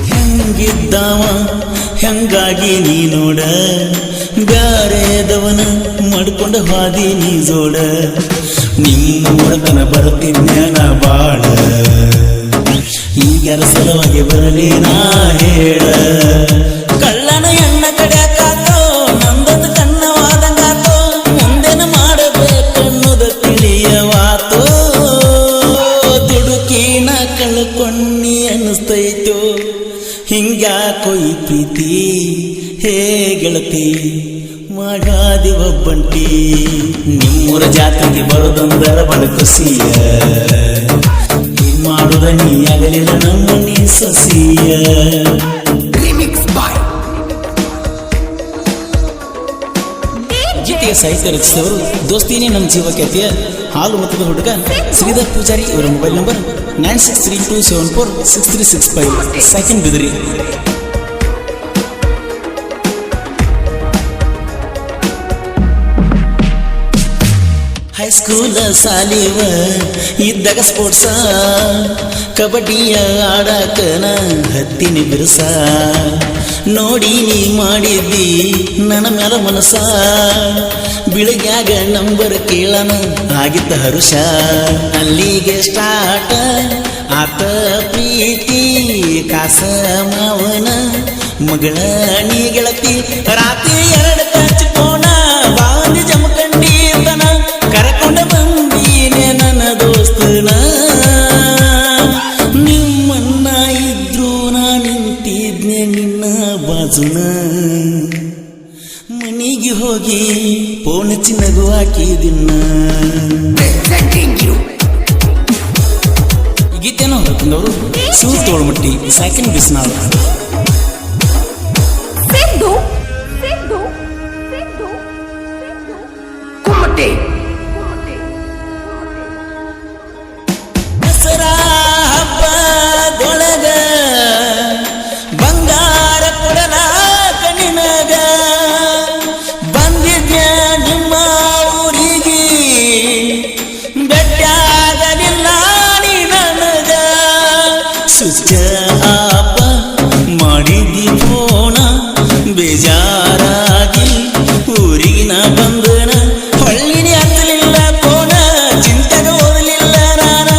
ಹೆಂಗಿದ್ದಾವ ಹೆಂಗಾಗಿ ನೀ ನೋಡ ಬ್ಯಾರೆದವನ ಮಾಡ್ಕೊಂಡ ಹಾದಿ ನೀ ಜೋಡ ನಿಮ್ಮ ಒಡತನ ಬರ್ತಿದ್ನ ಬಾಳ ಈಗರ ಸಲುವಾಗಿ ಬರಲಿ ನಾ ಹೇಳ ಕಳ್ಳನ ಎಣ್ಣ ಕಡ್ಯಾಕಾತೋ ನಂದೊಂದು ಕಣ್ಣವಾದಂಗಾತೋ ಮುಂದೇನ ಮಾಡಬೇಕನ್ನೋದ ತಿಳಿಯವಾತೋ ದುಡುಕಿನ ಕಳ್ಕೊಂಡಿ ಅನ್ನಿಸ್ತೈತೋ ಹಿಂಗ್ಯಾಕೋ ಈ ಪ್ರೀತಿ ಹೇ ಗೆಳತಿ ಮಾಡಾದಿ ಒಬ್ಬಂಟಿ ನಿಮ್ಮೂರ ಜಾತ್ರೆಗೆ ಬರೋದಂದರ ಬಡ ಖುಷಿಯ ಮಾಡುದ ನೀ ಆಗಲಿಲ್ಲ ನಮ್ಮ ನೀ ಸಸಿಯ ಗೀತೆಯ ಸಾಹಿತ್ಯ ರಚಿಸಿದವರು ದೋಸ್ತಿನೇ ನಮ್ಮ ಜೀವಖ್ಯಾತಿಯ ಹಾಲು ಮತದ ಹುಡುಗ ಶ್ರೀಧರ್ ಪೂಜಾರಿ ಇವರ ಮೊಬೈಲ್ ನಂಬರ್ 9632746365 ಸೆಕೆಂಡ್ ಬಿದಿರಿ. ಹೈಸ್ಕೂಲ ಸಾಲಿವ ಇದ್ದಾಗ ಸ್ಪೋರ್ಟ್ಸ ಕಬಡ್ಡಿಯ ಆಡಾಕನ ಹತ್ತಿನ ಬಿರುಸ ನೋಡಿ ನೀ ಮಾಡಿದ್ದಿ ನನ್ನ ಮ್ಯಾಲ ಮನಸ ಬಿಳಿಗ್ಯಾಗ ನಂಬರ್ ಕೇಳನ ಆಗಿತ್ತ ಹರುಷ ಅಲ್ಲಿಗೆ ಸ್ಟಾರ್ಟ್ ಆತ ಪ್ರೀತಿ ಕಾಸ ಮಾವನ ಮಗಳ ನೀ ಗೆಳತಿ ರಾತ್ರಿ 2 ಕಚ್ಕೋಣ ಬಾಂದಿ ಜಮಖಂಡಿತನ ಕರಕೊಂಡ ಬಂದೀನೆ ನನ್ನ ದೋಸ್ತನ ನಿಮ್ಮನ್ನ ಇದ್ರು ನಾ ನಿಂತಿದ್ನೆ ನಿನ್ನ ಬಾಜುನ ಮನಿಗೆ ಹೋಗಿ ಫೋನ್ ಚಿನ್ನಗು ಹಾಕಿದಿನ್ನ ಈ ಗೀತೆಯನ್ನು ಹೊರತಂದವರು ಸೂರ್ ತೋಳ್ಮಟ್ಟಿ ಸೆಕೆಂಡ್ ಬಿಸ್ನಾಳ್. ದಸರಾ ಹಬ್ಬದೊಳಗ ಬಂಗಾರ ಕೊಡಲ ಕಣ್ಣಿನಾಗ ಬಂದಿದ್ದ ನಿಮ್ಮ ಊರಿಗೆ ಬೆಟ್ಟಾಗಲಿಲ್ಲ ನೀ ನನಗ ಸುಚ್ಚ ಆಪ ಮಾಡಿದಿ ಫೋನ ಬೇಜಾರಾಗಿ ಊರಿಗಿನ ಬಂದನ ಹೊಳ್ಳಿನಿ ಹತ್ತಲಿಲ್ಲ ಫೋನ ಚಿಂತೆಗ ಓದಲಿಲ್ಲ ನಾನ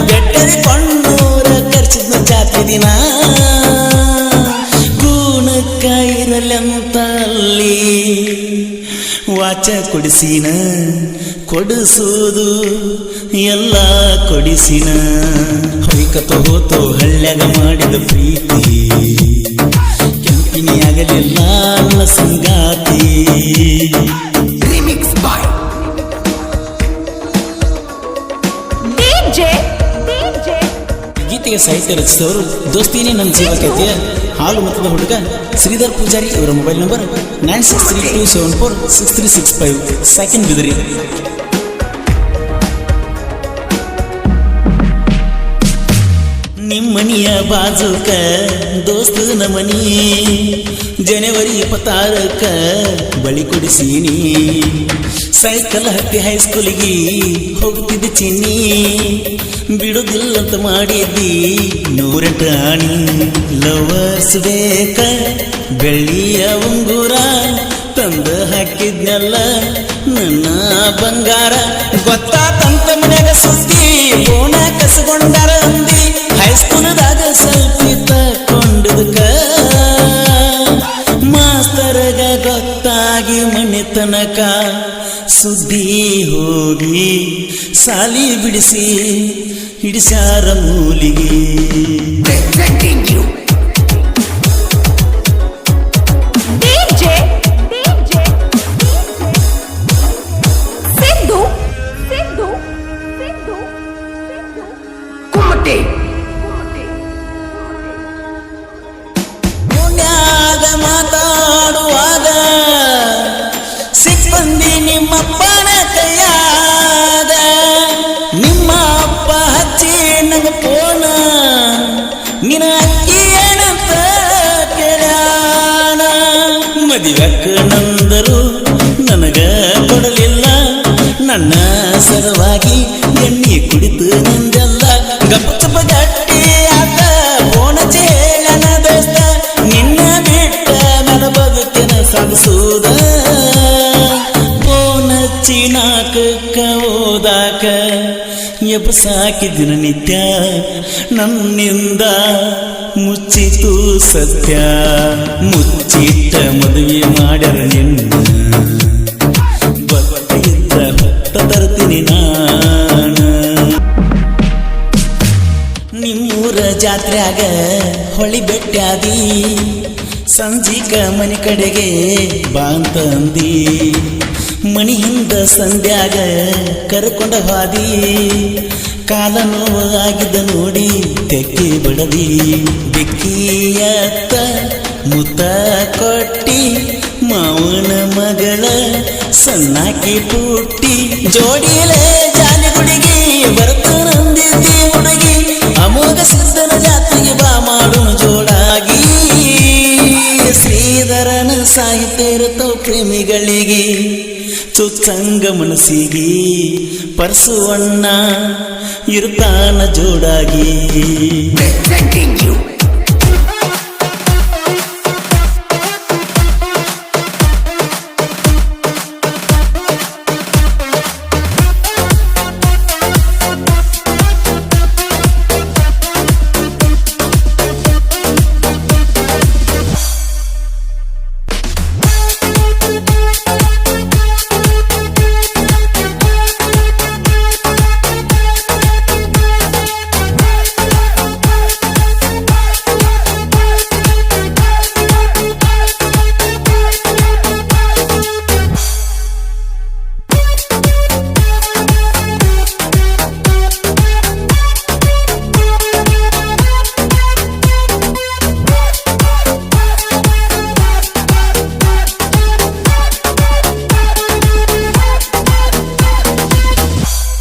ಬೆಟ್ಟದಿ ಕೊಂಡೂರ ಖರ್ಚಿದ್ನ ಜಾತ್ರೆ ದಿನ ಗುಣಕ್ಕ ಇರಲಂತ ಅಲ್ಲಿ ವಾಚ ಕೊಡಿಸಿನ ಕೊಡಿಸುವುದು ಎಲ್ಲ ಕೊಡಿಸಿನ ಹೊಯ್ಕ ತಗೋತೋ ಹಳ್ಳ್ಯಾಗ ಮಾಡಿದ ಪ್ರೀತಿ ಕೆಂಪಿನಿ ಆಗಲಿಲ್ಲ ನನ್ನ ಸಂಗಾತಿ. ಗೀತೆಗೆ ಸಾಹಿತ್ಯ ರಚಿಸಿದವರು ದೋಸ್ತಿನೇ ನಮ್ಮ ಜೀವಖ್ಯಾತಿಯ ಹಾಲು ಮತದ ಹುಡುಗ ಶ್ರೀಧರ್ ಪೂಜಾರಿ ಇವರ ಮೊಬೈಲ್ ನಂಬರ್ 9632746365 ಸೆಕೆಂಡ್ ಬಿದಿರಿ. ನಿಮ್ಮನಿಯ ಬಾಜುಕ ದೋಸ್ತನ ಮನಿ ಜನವರಿ 26ಕ ಬಳಿ ಕೊಡಿಸೀನಿ ಸೈಕಲ್ ಹತ್ತಿ ಹೈಸ್ಕೂಲಿಗೆ ಹೋಗ್ತಿದ್ದ ಚಿನ್ನಿ ಬಿಡುದಿಲ್ಲಂತ ಮಾಡಿದ್ದಿ 108 ಆಣಿ ಲವರ್ಸ್ ಬೇಕ ಬೆಳ್ಳಿಯ ಉಂಗುರ ತಂದ ಹಾಕಿದ್ನೆಲ್ಲ ನನ್ನ ಬಂಗಾರ ಗೊತ್ತಾತಂತ ಮನ್ಯಾಗ ಸುದ್ದಿ ಫೋನ ಕಸಗೊಂಡಾರ ಅಂದಿ ಹೈಸ್ಕೂಲದಾಗ ಸೆಲ್ಫಿ ತಕೊಂಡದಕ್ಕ ಮಾಸ್ತರ್ಗ ಗೊತ್ತಾಗಿ ಮನೆ ತನಕ ಸುದ್ದಿ ಹೋಗಿ ಸಾಲಿ ಬಿಡಿಸಿ ಹಿಡಿಸ್ಯಾರ ಮೂಲಿಗೆ. ಮಾತಾಡುವಾಗ ಸಿಬ್ಬಂದಿ ನಿಮ್ಮಪ್ಪನ ಕೈಯಾದ ನಿಮ್ಮ ಅಪ್ಪ ಹಚ್ಚಿ ನಂಗ ಫೋನ ನಿನ್ನ ಅಕ್ಕಿ ಏನಂತ ಕೇಳ್ಯಾನ ಮದುವೆಕ್ಕ ನಂದರು ನನಗ ಕೊಡಲಿಲ್ಲ ನನ್ನ ಸರವಾಗಿ ಎಣ್ಣೆ ಕುಡಿತು ನಂದೆಲ್ಲ ಗಪ್ಪ ಚಪ್ಪ ಗಟ್ಟಿ ಆತ ಫೋನ ಸಾಧಿಸುವುದ ಪೋನಚ್ಚಿ ನಾಲ್ಕಕ್ಕ ಓದಾಕ ಎಬ್ಬಸಾಕಿ ದಿನನಿತ್ಯ ನನ್ನಿಂದ ಮುಚ್ಚಿತು ಸತ್ಯ ಮುಚ್ಚಿಟ್ಟ ಮದುವೆ ಮಾಡ್ಯಾರ ನಿನ್ನ ಬತ್ತಿದ್ದ ಹೊತ್ತ ತರ್ತೀನಿ ನಾನು ನಿಮ್ಮೂರ ಜಾತ್ರ್ಯಾಗ ಹೊಳಿ ಬೆಟ್ಟ್ಯಾದಿ ಸಂಜಿಕ ಮನೆ ಕಡೆಗೆ ಬಾಂತಂದಿ ಮಣಿ ಹಿಂದ ಸಂಧ್ಯಾಗ ಕರ್ಕೊಂಡ ಹಾದಿ ಕಾಲ ನೋವಾಗಿದ್ದ ನೋಡಿ ತೆಕ್ಕಿ ಬಿಡದಿ ಬೆಕ್ಕಿಯತ್ತ ಮುತ್ತ ಕೊಟ್ಟಿ ಮಾವನ ಮಗಳ ಸಣ್ಣಾಕಿ ಪುಟ್ಟಿ ಜೋಡಿಲೆ ಜಾಲಿ ಹುಡುಗಿ ಬರ್ತಾನಂದಿದ್ದಿ ಹುಡುಗಿ ಅಮೋಘ ಸಿದ್ಧನ ಜಾತ್ರೆಗೆ ಬಾ ಮಾಡೋಣ ಜೋಡಾಗಿ ಶ್ರೀಧರನ ಸಾಹಿತ್ಯ ಇರುತ್ತೋ ಪ್ರೇಮಿಗಳಿಗೆ ಚುಚ್ಚಂಗ ಮನಸ್ಸಿಗೆ ಪರಸುವಣ್ಣ ಇರ್ತಾನ ಜೋಡಾಗಿ